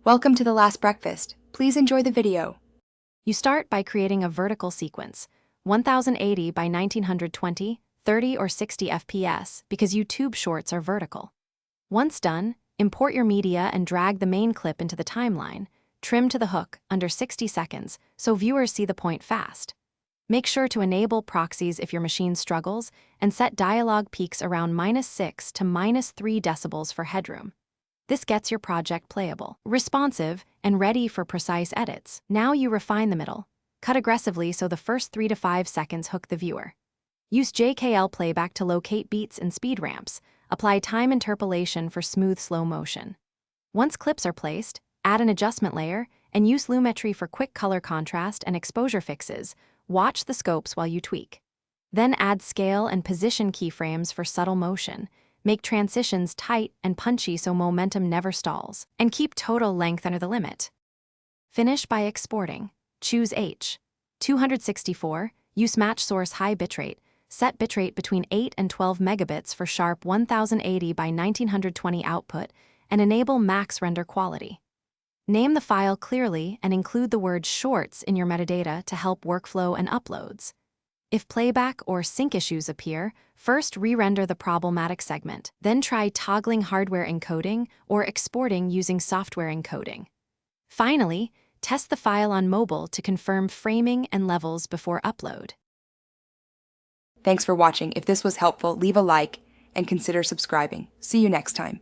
Welcome to The Last Breakfast. Please enjoy the video. You start by creating a vertical sequence, 1080 by 1920, 30 or 60 FPS, because YouTube Shorts are vertical. Once done, import your media and drag the main clip into the timeline. Trim to the hook, under 60 seconds, so viewers see the point fast. Make sure to enable proxies if your machine struggles, and set dialogue peaks around -6 to -3 decibels for headroom. This gets your project playable, responsive, and ready for precise edits. Now you refine the middle. Cut aggressively so the first 3 to 5 seconds hook the viewer. Use JKL playback to locate beats and speed ramps. Apply time interpolation for smooth slow motion. Once clips are placed, add an adjustment layer, and use Lumetri for quick color contrast and exposure fixes. Watch the scopes while you tweak. Then add scale and position keyframes for subtle motion. Make transitions tight and punchy so momentum never stalls, and keep total length under the limit. Finish by exporting. Choose H. 264, use match source high bitrate, set bitrate between 8 and 12 megabits for sharp 1080 by 1920 output, and enable max render quality. Name the file clearly and include the word shorts in your metadata to help workflow and uploads. If playback or sync issues appear, first re-render the problematic segment, then try toggling hardware encoding or exporting using software encoding. Finally, test the file on mobile to confirm framing and levels before upload. Thanks for watching. If this was helpful, leave a like and consider subscribing. See you next time.